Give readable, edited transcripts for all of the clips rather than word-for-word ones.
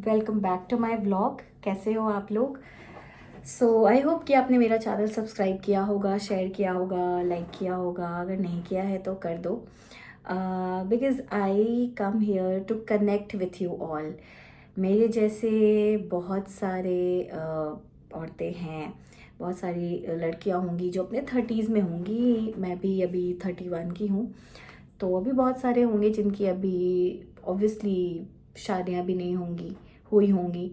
Welcome back to my vlog. कैसे हो आप लोग? आई होप कि आपने मेरा चैनल सब्सक्राइब किया होगा, शेयर किया होगा, लाइक किया होगा। अगर नहीं किया है तो कर दो, because I come here to connect with you all. मेरे जैसे बहुत सारे औरतें हैं, बहुत सारी लड़कियां होंगी जो अपने 30s में होंगी। मैं भी अभी 31 की हूँ, तो अभी बहुत सारे होंगे जिनकी अभी ऑब्वियसली शादियां भी नहीं होंगी, हुई होंगी।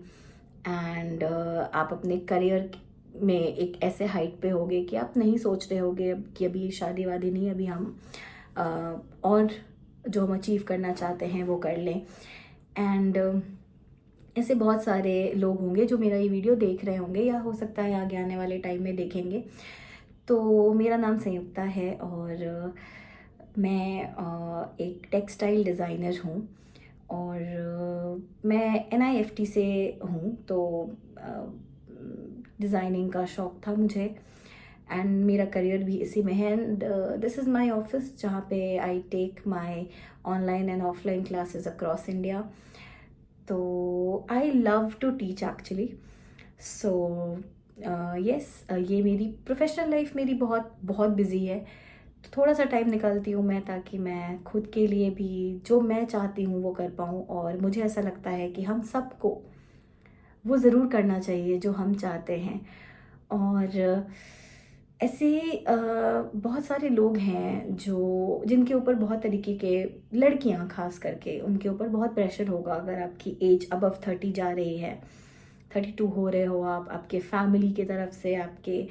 एंड आप अपने करियर में एक ऐसे हाइट पे होगे कि आप नहीं सोच रहे होगे कि अभी शादी वादी नहीं, अभी हम और जो हम अचीव करना चाहते हैं वो कर लें। एंड ऐसे बहुत सारे लोग होंगे जो मेरा ये वीडियो देख रहे होंगे, या हो सकता है आगे आने वाले टाइम में देखेंगे। तो मेरा नाम संयुक्ता है और मैं एक टेक्सटाइल डिज़ाइनर हूँ। और मैं NIFT से हूँ, तो डिज़ाइनिंग का शौक़ था मुझे एंड मेरा करियर भी इसी में है। And this is my office जहाँ पे I take my online and offline classes across India. तो I love to teach actually. So yes, ये मेरी प्रोफेशनल लाइफ मेरी बहुत बहुत बिजी है। तो थोड़ा सा टाइम निकालती हूँ मैं, ताकि मैं खुद के लिए भी जो मैं चाहती हूँ वो कर पाऊँ। और मुझे ऐसा लगता है कि हम सबको वो ज़रूर करना चाहिए जो हम चाहते हैं। और ऐसे बहुत सारे लोग हैं जो जिनके ऊपर बहुत तरीके के, लड़कियां खास करके, उनके ऊपर बहुत प्रेशर होगा अगर आपकी एज अबव 30 जा रही है, 32 हो रहे हो आप। आपके फैमिली की तरफ से, आपके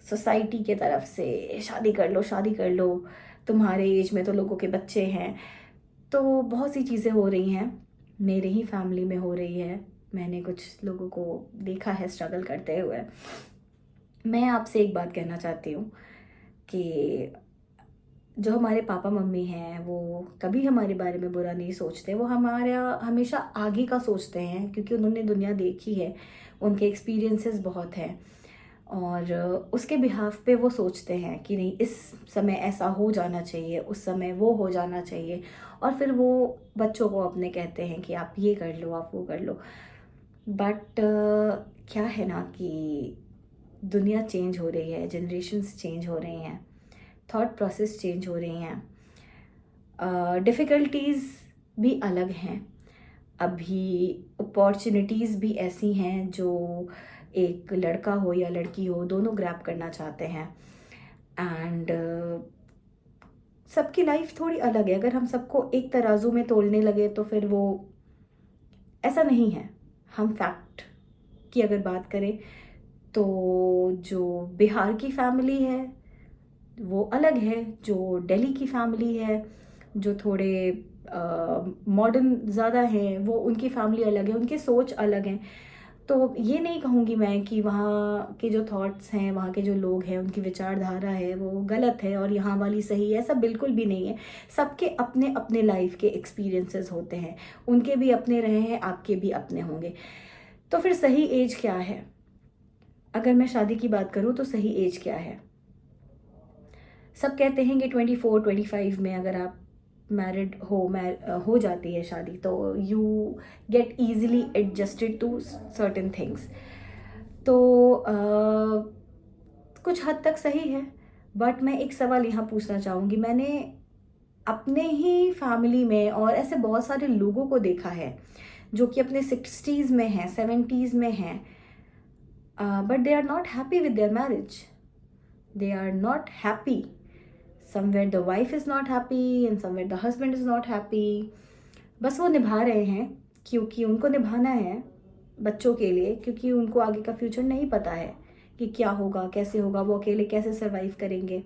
सोसाइटी के तरफ से शादी कर लो, शादी कर लो, तुम्हारे एज में तो लोगों के बच्चे हैं। तो बहुत सी चीज़ें हो रही हैं, मेरे ही फैमिली में हो रही है। मैंने कुछ लोगों को देखा है स्ट्रगल करते हुए। मैं आपसे एक बात कहना चाहती हूँ कि जो हमारे पापा मम्मी हैं वो कभी हमारे बारे में बुरा नहीं सोचते। वो हमारा हमेशा आगे का सोचते हैं, क्योंकि उन्होंने दुनिया देखी है, उनके एक्सपीरियंसेस बहुत हैं। और उसके बिहाफ पे वो सोचते हैं कि नहीं, इस समय ऐसा हो जाना चाहिए, उस समय वो हो जाना चाहिए। और फिर वो बच्चों को अपने कहते हैं कि आप ये कर लो, आप वो कर लो। बट क्या है ना कि दुनिया चेंज हो रही है, जनरेशन्स चेंज हो रही हैं, थॉट प्रोसेस चेंज हो रही हैं, डिफ़िकल्टीज़ भी अलग हैं। अभी अपॉर्चुनिटीज़ भी ऐसी हैं जो एक लड़का हो या लड़की हो, दोनों ग्रैब करना चाहते हैं। एंड सबकी लाइफ थोड़ी अलग है। अगर हम सबको एक तराजू में तोलने लगे तो फिर वो ऐसा नहीं है। हम फैक्ट की अगर बात करें तो जो बिहार की फैमिली है वो अलग है, जो दिल्ली की फैमिली है, जो थोड़े मॉडर्न ज़्यादा हैं, वो उनकी फैमिली अलग है, उनकी सोच अलग है। तो ये नहीं कहूँगी मैं कि वहाँ के जो थॉट्स हैं, वहाँ के जो लोग हैं, उनकी विचारधारा है वो गलत है और यहाँ वाली सही है। ऐसा बिल्कुल भी नहीं है। सबके अपने अपने लाइफ के एक्सपीरियंसेस होते हैं, उनके भी अपने रहे हैं, आपके भी अपने होंगे। तो फिर सही एज क्या है? अगर मैं शादी की बात करूँ तो सही एज क्या है? सब कहते हैं कि 24 25 में अगर आप मैरिड हो जाती है शादी, तो you get easily adjusted to certain things. तो कुछ हद तक सही है। बट मैं एक सवाल यहाँ पूछना चाहूँगी। मैंने अपने ही फैमिली में और ऐसे बहुत सारे लोगों को देखा है जो कि अपने 60s में हैं, 70s में हैं, but they are not happy with their marriage. They are not happy. Somewhere the wife is not happy and somewhere the husband is not happy. बस वो निभा रहे हैं क्योंकि उनको निभाना है बच्चों के लिए, क्योंकि उनको आगे का फ्यूचर नहीं पता है कि क्या होगा, कैसे होगा, वो अकेले कैसे सरवाइव करेंगे।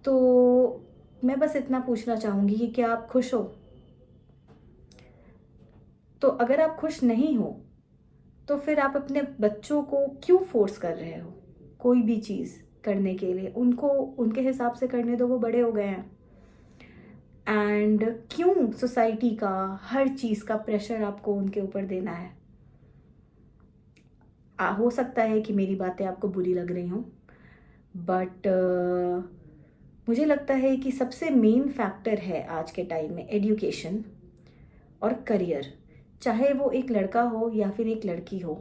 तो मैं बस इतना पूछना चाहूँगी कि क्या आप खुश हो? तो अगर आप खुश नहीं हो तो फिर आप अपने बच्चों को क्यों फोर्स कर रहे हो कोई भी चीज़ करने के लिए? उनको उनके हिसाब से करने दो, वो बड़े हो गए हैं। एंड क्यों सोसाइटी का हर चीज़ का प्रेशर आपको उनके ऊपर देना है? हो सकता है कि मेरी बातें आपको बुरी लग रही हों, बट मुझे लगता है कि सबसे मेन फैक्टर है आज के टाइम में एजुकेशन और करियर। चाहे वो एक लड़का हो या फिर एक लड़की हो।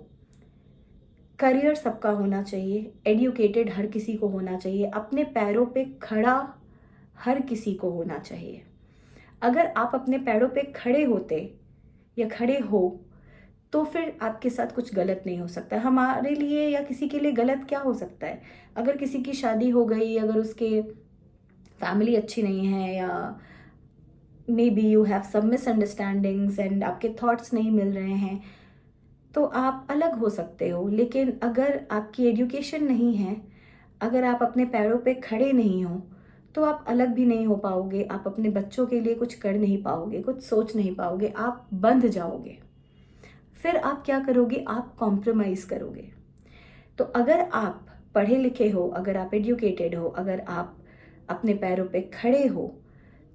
करियर सबका होना चाहिए, एजुकेटेड हर किसी को होना चाहिए, अपने पैरों पे खड़ा हर किसी को होना चाहिए। अगर आप अपने पैरों पे खड़े होते या खड़े हो तो फिर आपके साथ कुछ गलत नहीं हो सकता। हमारे लिए या किसी के लिए गलत क्या हो सकता है? अगर किसी की शादी हो गई, अगर उसके फैमिली अच्छी नहीं है, या maybe you have some misunderstandings and आपके थॉट्स नहीं मिल रहे हैं, तो आप अलग हो सकते हो। लेकिन अगर आपकी एजुकेशन नहीं है, अगर आप अपने पैरों पे खड़े नहीं हो, तो आप अलग भी नहीं हो पाओगे। आप अपने बच्चों के लिए कुछ कर नहीं पाओगे, कुछ सोच नहीं पाओगे, आप बंध जाओगे। फिर आप क्या करोगे? आप कॉम्प्रोमाइज़ करोगे। तो अगर आप पढ़े लिखे हो, अगर आप एजुकेटेड हो, अगर आप अपने पैरों पे खड़े हो,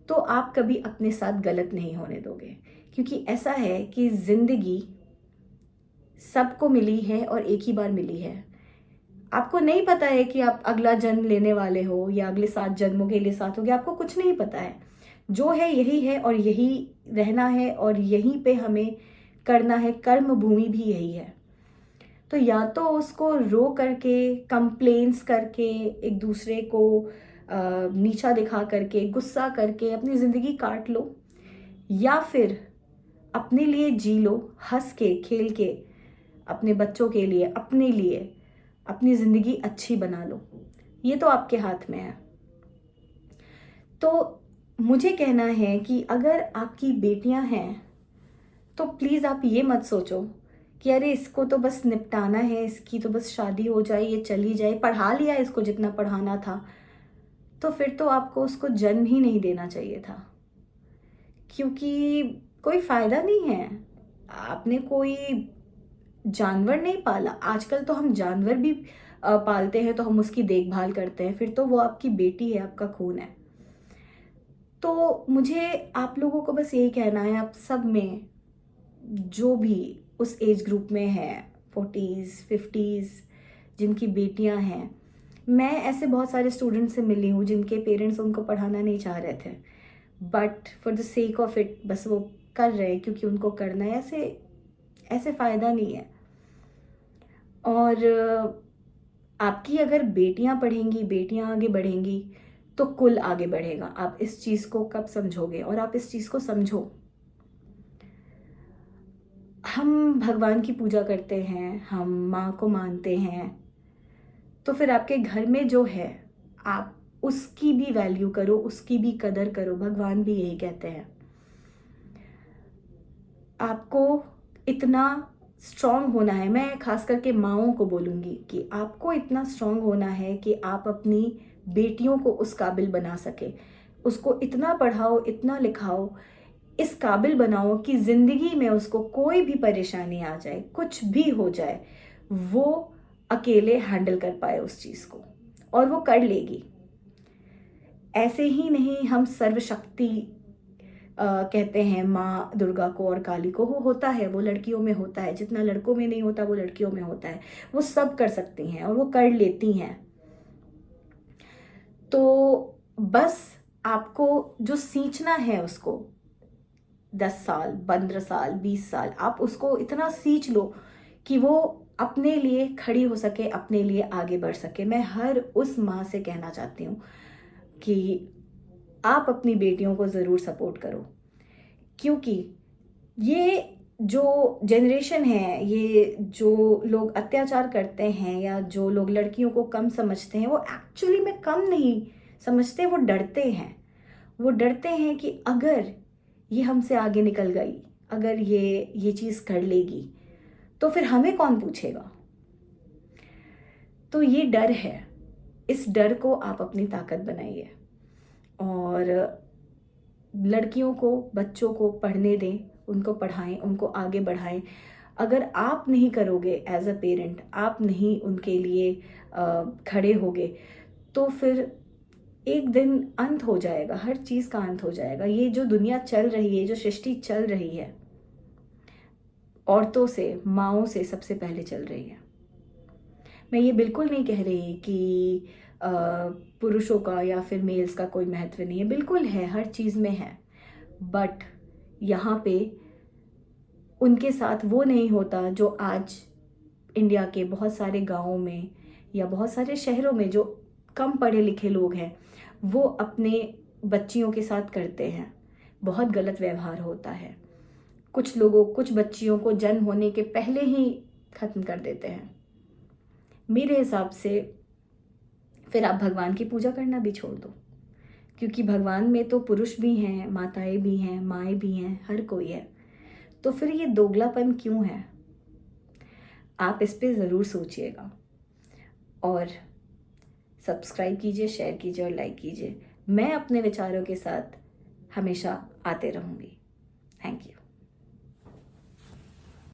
तो आप कभी अपने साथ गलत नहीं होने दोगे। क्योंकि ऐसा है कि ज़िंदगी सबको मिली है और एक ही बार मिली है। आपको नहीं पता है कि आप अगला जन्म लेने वाले हो या अगले 7 जन्मों के लिए साथ होगे, आपको कुछ नहीं पता है। जो है यही है और यही रहना है और यहीं पे हमें करना है, कर्म भूमि भी यही है। तो या तो उसको रो करके, कंप्लेंट्स करके, एक दूसरे को नीचा दिखा करके, गुस्सा करके अपनी ज़िंदगी काट लो, या फिर अपने लिए जी लो, हंस के, खेल के, अपने बच्चों के लिए, अपने लिए अपनी ज़िंदगी अच्छी बना लो। ये तो आपके हाथ में है। तो मुझे कहना है कि अगर आपकी बेटियां हैं तो प्लीज़ आप ये मत सोचो कि अरे इसको तो बस निपटाना है, इसकी तो बस शादी हो जाए, ये चली जाए, पढ़ा लिया इसको जितना पढ़ाना था, तो फिर तो आपको उसको जन्म ही नहीं देना चाहिए था। क्योंकि कोई फ़ायदा नहीं है। आपने कोई जानवर नहीं पाला। आजकल तो हम जानवर भी पालते हैं तो हम उसकी देखभाल करते हैं, फिर तो वो आपकी बेटी है, आपका खून है। तो मुझे आप लोगों को बस यही कहना है, आप सब में जो भी उस एज ग्रुप में है, 40s 50s, जिनकी बेटियां हैं, मैं ऐसे बहुत सारे स्टूडेंट्स से मिली हूँ जिनके पेरेंट्स उनको पढ़ाना नहीं चाह रहे थे, but for the sake of it बस वो कर रहे हैं क्योंकि उनको करना है। ऐसे ऐसे फ़ायदा नहीं है। और आपकी अगर बेटियां पढ़ेंगी, बेटियां आगे बढ़ेंगी, तो कुल आगे बढ़ेगा। आप इस चीज़ को कब समझोगे? और आप इस चीज़ को समझो, हम भगवान की पूजा करते हैं, हम माँ को मानते हैं, तो फिर आपके घर में जो है आप उसकी भी वैल्यू करो, उसकी भी कदर करो। भगवान भी यही कहते हैं। आपको इतना स्ट्रांग होना है, मैं खास करके माँओं को बोलूँगी कि आपको इतना स्ट्रांग होना है कि आप अपनी बेटियों को उस काबिल बना सके। उसको इतना पढ़ाओ, इतना लिखाओ, इस काबिल बनाओ कि ज़िंदगी में उसको कोई भी परेशानी आ जाए, कुछ भी हो जाए, वो अकेले हैंडल कर पाए उस चीज़ को, और वो कर लेगी। ऐसे ही नहीं हम सर्वशक्ति कहते हैं माँ दुर्गा को और काली को, वो होता है, वो लड़कियों में होता है, जितना लड़कों में नहीं होता वो लड़कियों में होता है। वो सब कर सकती हैं और वो कर लेती हैं। तो बस आपको जो सींचना है उसको 10 साल, 15 साल, 20 साल, आप उसको इतना सींच लो कि वो अपने लिए खड़ी हो सके, अपने लिए आगे बढ़ सके। मैं हर उस माँ से कहना चाहती हूँ कि आप अपनी बेटियों को ज़रूर सपोर्ट करो, क्योंकि ये जो जनरेशन है, ये जो लोग अत्याचार करते हैं या जो लोग लड़कियों को कम समझते हैं, वो एक्चुअली में कम नहीं समझते, वो डरते हैं। वो डरते हैं कि अगर ये हमसे आगे निकल गई, अगर ये चीज़ कर लेगी, तो फिर हमें कौन पूछेगा? तो ये डर है। इस डर को आप अपनी ताकत बनाइए और लड़कियों को, बच्चों को पढ़ने दें, उनको पढ़ाएं, उनको आगे बढ़ाएं। अगर आप नहीं करोगे एज अ पेरेंट, आप नहीं उनके लिए खड़े होगे, तो फिर एक दिन अंत हो जाएगा, हर चीज़ का अंत हो जाएगा। ये जो दुनिया चल रही है, जो सृष्टि चल रही है, औरतों से, माँओं से सबसे पहले चल रही है। मैं ये बिल्कुल नहीं कह रही कि पुरुषों का या फिर मेल्स का कोई महत्व नहीं है, बिल्कुल है, हर चीज़ में है। बट यहाँ पे उनके साथ वो नहीं होता जो आज इंडिया के बहुत सारे गाँवों में या बहुत सारे शहरों में जो कम पढ़े लिखे लोग हैं वो अपने बच्चियों के साथ करते हैं। बहुत गलत व्यवहार होता है। कुछ बच्चियों को जन्म होने के पहले ही ख़त्म कर देते हैं। मेरे हिसाब से फिर आप भगवान की पूजा करना भी छोड़ दो, क्योंकि भगवान में तो पुरुष भी हैं, माताएं भी हैं, माएँ भी हैं, हर कोई है। तो फिर ये दोगलापन क्यों है? आप इस पे ज़रूर सोचिएगा और सब्सक्राइब कीजिए, शेयर कीजिए और लाइक कीजिए। मैं अपने विचारों के साथ हमेशा आते रहूँगी। Thank you.